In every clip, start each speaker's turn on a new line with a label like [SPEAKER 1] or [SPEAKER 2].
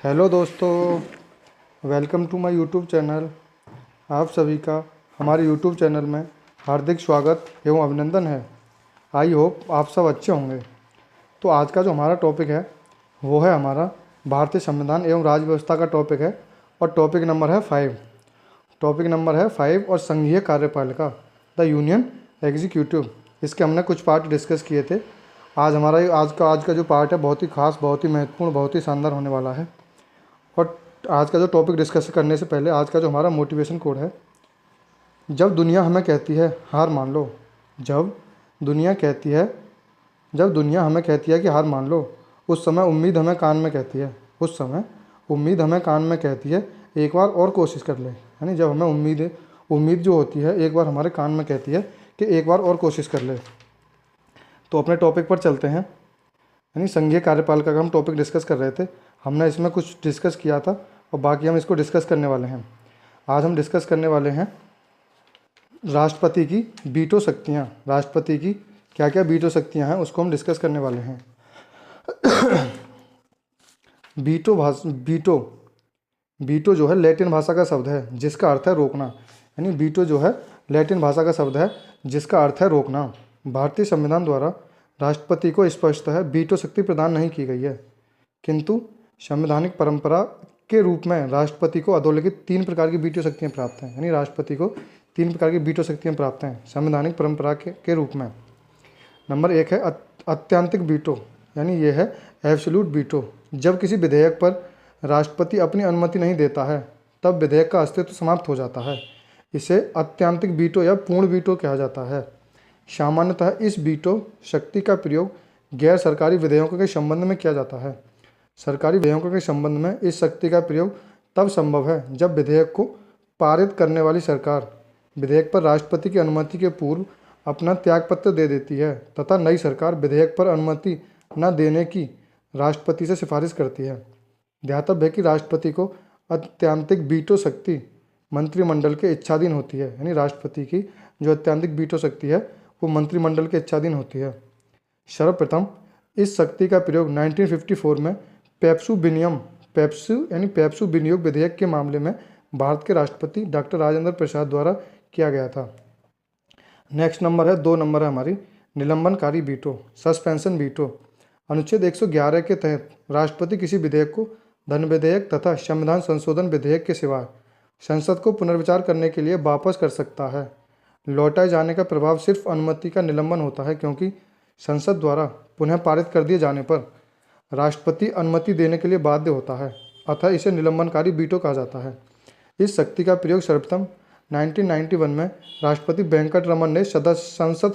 [SPEAKER 1] Hello दोस्तों, welcome to my YouTube channel. आप सभी का हमारे यूट्यूब चैनल में हार्दिक स्वागत एवं अभिनंदन है। आई होप आप सब अच्छे होंगे। तो आज का जो हमारा टॉपिक है वो है हमारा भारतीय संविधान एवं राज्य व्यवस्था का टॉपिक है और टॉपिक नंबर है 5। टॉपिक नंबर है 5 और संघीय कार्यपालिका द यूनियन एग्जीक्यूटिव। इसके हमने कुछ पार्ट डिस्कस किए थे। आज का जो पार्ट है बहुत ही खास, बहुत ही महत्वपूर्ण, बहुत ही शानदार होने वाला है। और आज का जो टॉपिक डिस्कस करने से पहले आज का जो हमारा मोटिवेशन कोड है, जब दुनिया हमें कहती है हार मान लो, जब दुनिया कहती है जब दुनिया हमें कहती है कि हार मान लो, उस समय उम्मीद हमें कान में कहती है, उस समय उम्मीद हमें कान में कहती है एक बार और कोशिश कर ले। यानी जब हमें उम्मीद जो होती है एक बार हमारे कान में कहती है कि एक बार और कोशिश कर ले। तो अपने टॉपिक पर चलते हैं। यानी संघीय कार्यपालिका का हम टॉपिक डिस्कस कर रहे थे। हमने इसमें कुछ डिस्कस किया था और बाकी हम इसको डिस्कस करने वाले हैं। आज हम डिस्कस करने वाले हैं राष्ट्रपति की वीटो शक्तियाँ। राष्ट्रपति की क्या क्या वीटो शक्तियाँ हैं उसको हम डिस्कस करने वाले हैं। वीटो जो है लैटिन भाषा का शब्द है जिसका अर्थ है रोकना। यानी वीटो जो है लैटिन भाषा का शब्द है जिसका अर्थ है रोकना। भारतीय संविधान द्वारा राष्ट्रपति को स्पष्टतः वीटो शक्ति प्रदान नहीं की गई है, किंतु संवैधानिक परंपरा के रूप में राष्ट्रपति को अधोलिखित 3 प्रकार की वीटो शक्तियाँ प्राप्त हैं। यानी राष्ट्रपति को 3 प्रकार की वीटो शक्तियाँ प्राप्त हैं संवैधानिक परंपरा के रूप में। नंबर 1 है अत्यंतिक वीटो, यानी यह है एब्सोल्यूट वीटो। जब किसी विधेयक पर राष्ट्रपति अपनी अनुमति नहीं देता है तब विधेयक का अस्तित्व समाप्त हो जाता है। इसे अत्यंतिक वीटो या पूर्ण वीटो कहा जाता है। सामान्यतः इस वीटो शक्ति का प्रयोग गैर सरकारी विधेयकों के संबंध में किया जाता है। सरकारी विधेयकों के संबंध में इस शक्ति का प्रयोग तब संभव है जब विधेयक को पारित करने वाली सरकार विधेयक पर राष्ट्रपति की अनुमति के पूर्व अपना त्यागपत्र दे देती है तथा नई सरकार विधेयक पर अनुमति न देने की राष्ट्रपति से सिफारिश करती है। ध्यातव्य है कि राष्ट्रपति को अत्यंतिक वीटो शक्ति मंत्रिमंडल के इच्छाधीन होती है। यानी राष्ट्रपति की जो अत्यंतिक वीटो शक्ति है वो मंत्रिमंडल के इच्छाधीन होती है। सर्वप्रथम इस शक्ति का प्रयोग 1954 में पेप्सू विनियोग विधेयक के मामले में भारत के राष्ट्रपति डॉक्टर राजेंद्र प्रसाद द्वारा किया गया था। नेक्स्ट नंबर है 2 नंबर है हमारी निलंबनकारी वीटो, सस्पेंशन वीटो। अनुच्छेद 111 के तहत राष्ट्रपति किसी विधेयक को धन विधेयक तथा संविधान संशोधन विधेयक के सिवाय संसद को पुनर्विचार करने के लिए वापस कर सकता है। लौटाए जाने का प्रभाव सिर्फ अनुमति का निलंबन होता है, क्योंकि संसद द्वारा पुनः पारित कर दिए जाने पर राष्ट्रपति अनुमति देने के लिए बाध्य होता है, अतः इसे निलंबनकारी वीटो कहा जाता है। इस शक्ति का प्रयोग सर्वप्रथम 1991 में राष्ट्रपति वेंकट रमन ने संसद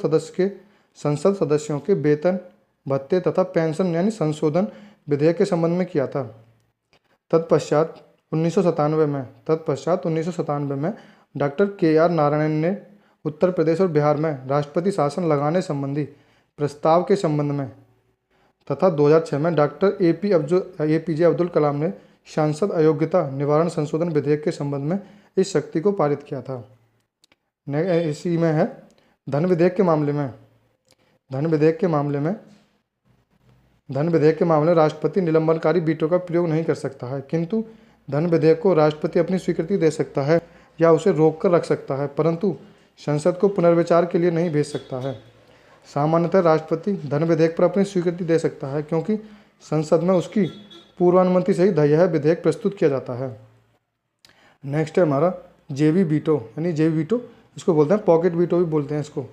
[SPEAKER 1] सदस्यों के वेतन भत्ते तथा पेंशन यानी संशोधन विधेयक के संबंध में किया था। तत्पश्चात 1997 में डॉक्टर KR नारायणन ने उत्तर प्रदेश और बिहार में राष्ट्रपति शासन लगाने संबंधी प्रस्ताव के संबंध में तथा 2006 में डॉक्टर APJ अब्दुल कलाम ने सांसद अयोग्यता निवारण संशोधन विधेयक के संबंध में इस शक्ति को पारित किया था। इसी में है धन विधेयक के मामले में राष्ट्रपति निलंबनकारी वीटो का प्रयोग नहीं कर सकता है, किंतु धन विधेयक को राष्ट्रपति अपनी स्वीकृति दे सकता है या उसे रोक कर रख सकता है, परंतु संसद को पुनर्विचार के लिए नहीं भेज सकता है। सामान्यतः राष्ट्रपति धन विधेयक पर अपनी स्वीकृति दे सकता है, क्योंकि संसद में उसकी पूर्वानुमति से ही यह विधेयक प्रस्तुत किया जाता है। नेक्स्ट है हमारा जेवी वीटो, यानी जेवी वीटो इसको बोलते हैं, पॉकेट वीटो भी बोलते हैं इसको।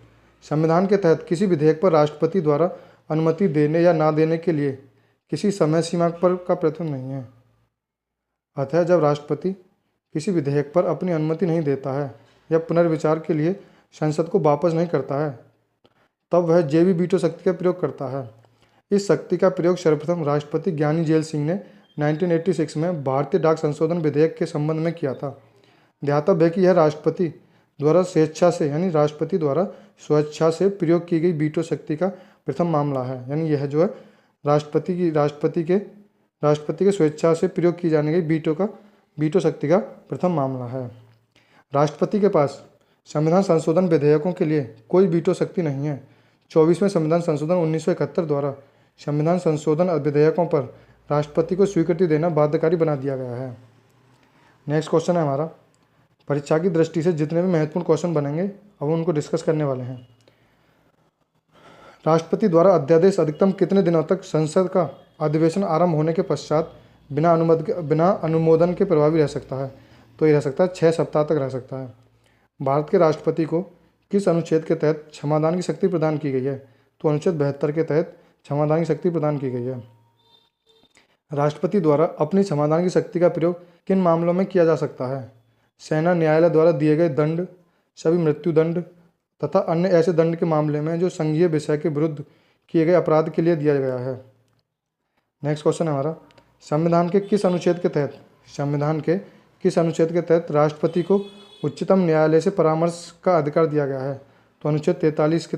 [SPEAKER 1] संविधान के तहत किसी विधेयक पर राष्ट्रपति द्वारा अनुमति देने या ना देने के लिए किसी समय सीमा पर का प्रश्न नहीं है। अतः जब राष्ट्रपति किसी विधेयक पर अपनी अनुमति नहीं देता है या पुनर्विचार के लिए संसद को वापस नहीं करता है तब वह जेवी वीटो शक्ति का प्रयोग करता है। इस शक्ति का प्रयोग सर्वप्रथम राष्ट्रपति ज्ञानी जेल सिंह ने 1986 में भारतीय डाक संशोधन विधेयक के संबंध में किया था। ध्यातव्य है कि यह राष्ट्रपति द्वारा स्वेच्छा से प्रयोग की गई वीटो शक्ति का प्रथम मामला है। यानी यह जो है राष्ट्रपति के स्वेच्छा से प्रयोग की जाने गई वीटो शक्ति का प्रथम मामला है। राष्ट्रपति के पास संविधान संशोधन विधेयकों के लिए कोई वीटो शक्ति नहीं है। 24वें संविधान संशोधन 1971 द्वारा संविधान संशोधन विधेयकों पर राष्ट्रपति को स्वीकृति देना बाध्यकारी बना दिया गया है। नेक्स्ट क्वेश्चन है हमारा, परीक्षा की दृष्टि से जितने भी महत्वपूर्ण क्वेश्चन बनेंगे अब उनको डिस्कस करने वाले हैं। राष्ट्रपति द्वारा अध्यादेश अधिकतम कितने दिनों तक संसद का अधिवेशन आरंभ होने के पश्चात बिना अनुमोदन के प्रभावी रह सकता है? तो ये रह सकता है 6 सप्ताह तक रह सकता है। भारत के राष्ट्रपति को किस अनुच्छेद के तहत क्षमादान की शक्ति प्रदान की गई है? तो अनुच्छेद 72 के तहत क्षमादान की शक्ति प्रदान की गई है। राष्ट्रपति द्वारा अपनी क्षमादान की शक्ति का प्रयोग किन मामलों में किया जा सकता है? सेना न्यायालय द्वारा दिए गए दंड, सभी मृत्यु दंड तथा अन्य ऐसे दंड के मामले में जो संघीय विषय के विरुद्ध किए गए अपराध के लिए दिया गया है। नेक्स्ट क्वेश्चन है हमारा, संविधान के किस अनुच्छेद के तहत राष्ट्रपति को उच्चतम न्यायालय से परामर्श का अधिकार दिया गया है? तो अनुच्छेद 143 के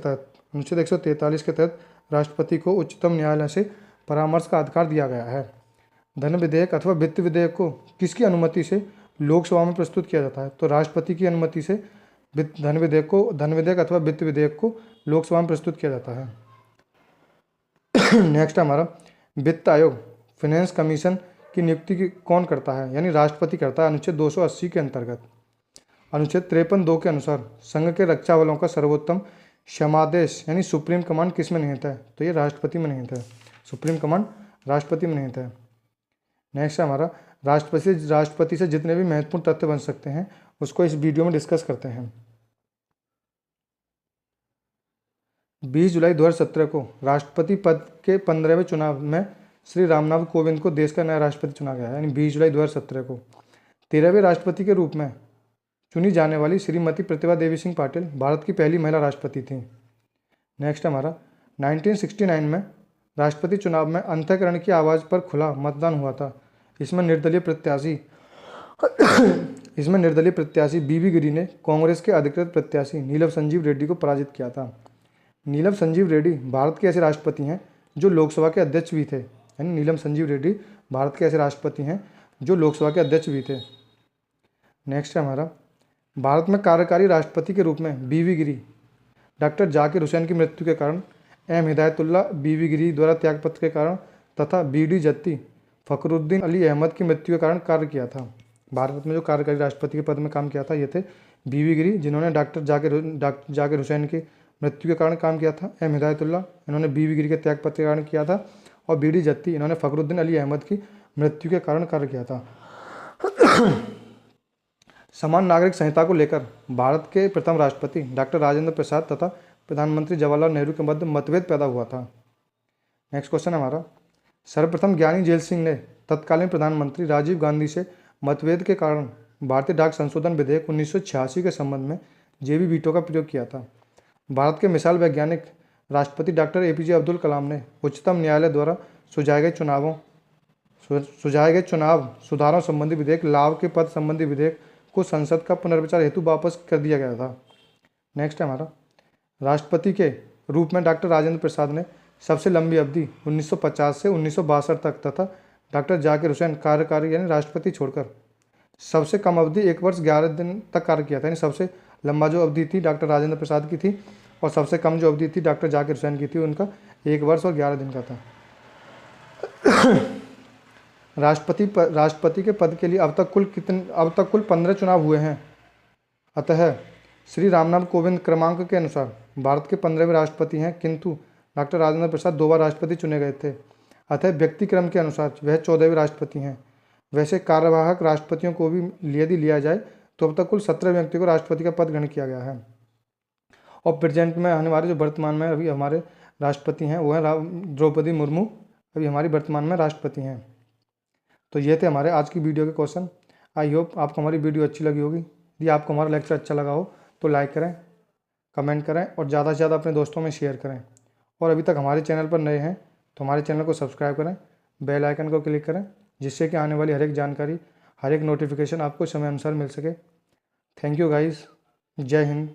[SPEAKER 1] तहत राष्ट्रपति को उच्चतम न्यायालय से परामर्श का अधिकार दिया गया है। धन विधेयक अथवा वित्त विधेयक को किसकी अनुमति से लोकसभा में प्रस्तुत किया जाता है? तो राष्ट्रपति की अनुमति से धन विधेयक अथवा वित्त विधेयक को लोकसभा में प्रस्तुत किया जाता है। नेक्स्ट हमारा, वित्त आयोग फाइनेंस कमीशन की नियुक्ति कौन करता है? यानी राष्ट्रपति करता है अनुच्छेद 280 के अंतर्गत। अनुच्छेद 53(2) के अनुसार संघ के रक्षा बलों का सर्वोत्तम क्षमादेश यानी सुप्रीम कमांड किस में निहित है? तो ये राष्ट्रपति में निहित है। सुप्रीम कमांड राष्ट्रपति में निहित है। नेक्स्ट हमारा, राष्ट्रपति से जितने भी महत्वपूर्ण तथ्य बन सकते हैं उसको इस वीडियो में डिस्कस करते हैं। 20 जुलाई 2017 को राष्ट्रपति पद के 15वें चुनाव में श्री रामनाथ कोविंद को देश का नया राष्ट्रपति चुना गया है। यानी 20 जुलाई 2017 को 13वें राष्ट्रपति के रूप में चुनी जाने वाली श्रीमती प्रतिभा देवी सिंह पाटिल भारत की पहली महिला राष्ट्रपति थी। नेक्स्ट हमारा, 1969 में राष्ट्रपति चुनाव में अंतःकरण की आवाज़ पर खुला मतदान हुआ था। इसमें निर्दलीय प्रत्याशी बीबी गिरी ने कांग्रेस के अधिकृत प्रत्याशी नीलम संजीव रेड्डी को पराजित किया था। नीलम संजीव रेड्डी भारत के ऐसे राष्ट्रपति हैं जो लोकसभा के अध्यक्ष भी थे। यानी नीलम संजीव रेड्डी भारत के ऐसे राष्ट्रपति हैं जो लोकसभा के अध्यक्ष भी थे। नेक्स्ट है हमारा, भारत में कार्यकारी राष्ट्रपति के रूप में बीबी गिरी डॉक्टर जाकिर हुसैन की मृत्यु के कारण, एम हिदायतुल्ला बीबी गिरी द्वारा त्यागपत्र के कारण तथा बीडी जत्ती फखरुद्दीन अली अहमद की मृत्यु के कारण कार्य किया था। भारत में जो कार्यकारी राष्ट्रपति के पद में काम किया था ये थे बीबी गिरी, जिन्होंने डॉक्टर जाकिर हुसैन की मृत्यु के कारण काम किया था। एम हिदायतुल्ला इन्होंने बीबी गिरी के त्यागपत्र के कारण किया था। और बीडी जत्ती इन्होंने फखरुद्दीन अली अहमद की मृत्यु के कारण कार्य किया था। समान नागरिक संहिता को लेकर भारत के प्रथम राष्ट्रपति डॉक्टर राजेंद्र प्रसाद तथा प्रधानमंत्री जवाहरलाल नेहरू के मध्य मतभेद पैदा हुआ था। नेक्स्ट क्वेश्चन हमारा, सर्वप्रथम ज्ञानी जेल सिंह ने तत्कालीन प्रधानमंत्री राजीव गांधी से मतभेद के कारण भारतीय डाक संशोधन विधेयक 1986 के संबंध में जेबी वीटो का प्रयोग किया था। भारत के मिसाल वैज्ञानिक राष्ट्रपति डॉक्टर एपीजे अब्दुल कलाम ने उच्चतम न्यायालय द्वारा सुझाए गए चुनाव सुधारों संबंधी विधेयक लाभ के पद संबंधी विधेयक को संसद का पुनर्विचार हेतु वापस कर दिया गया था। नेक्स्ट है हमारा, राष्ट्रपति के रूप में डॉक्टर राजेंद्र प्रसाद ने सबसे लंबी अवधि 1950 से 1962 तक तथा डॉक्टर जाकिर हुसैन कार्यकारी यानी राष्ट्रपति छोड़कर सबसे कम अवधि 1 वर्ष 11 दिन तक कार्य किया था। यानी सबसे लंबा जो अवधि थी डॉक्टर राजेंद्र प्रसाद की थी और सबसे कम जो अवधि थी डॉक्टर जाकिर हुसैन की थी, उनका 1 वर्ष और 11 दिन का था। राष्ट्रपति के पद के लिए अब तक कुल 15 चुनाव हुए हैं। अतः श्री रामनाथ कोविंद क्रमांक के अनुसार भारत के 15वें राष्ट्रपति हैं, किंतु डॉक्टर राजेंद्र प्रसाद 2 बार राष्ट्रपति चुने गए थे। अतः व्यक्ति क्रम के अनुसार वह 14वें राष्ट्रपति हैं। वैसे कार्यवाहक राष्ट्रपतियों को भी यदि लिया जाए तो अब तक कुल 17 व्यक्ति को राष्ट्रपति का पद ग्रहण किया गया है। और प्रेजेंट में आने वाले जो वर्तमान में अभी हमारे राष्ट्रपति हैं वो हैं द्रौपदी मुर्मू, अभी हमारी वर्तमान में राष्ट्रपति हैं। तो ये थे हमारे आज की वीडियो के क्वेश्चन। आई होप आपको हमारी वीडियो अच्छी लगी होगी। यदि आपको हमारा लेक्चर अच्छा लगा हो तो लाइक करें, कमेंट करें और ज़्यादा से ज़्यादा अपने दोस्तों में शेयर करें। और अभी तक हमारे चैनल पर नए हैं तो हमारे चैनल को सब्सक्राइब करें, बेल आइकन को क्लिक करें, जिससे कि आने वाली हर एक जानकारी, हर एक नोटिफिकेशन आपको समय अनुसार मिल सके। Thank you guys. जय हिंद,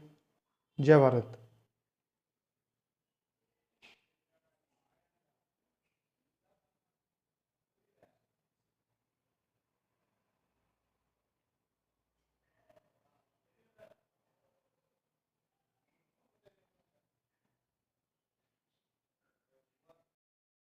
[SPEAKER 1] जय भारत।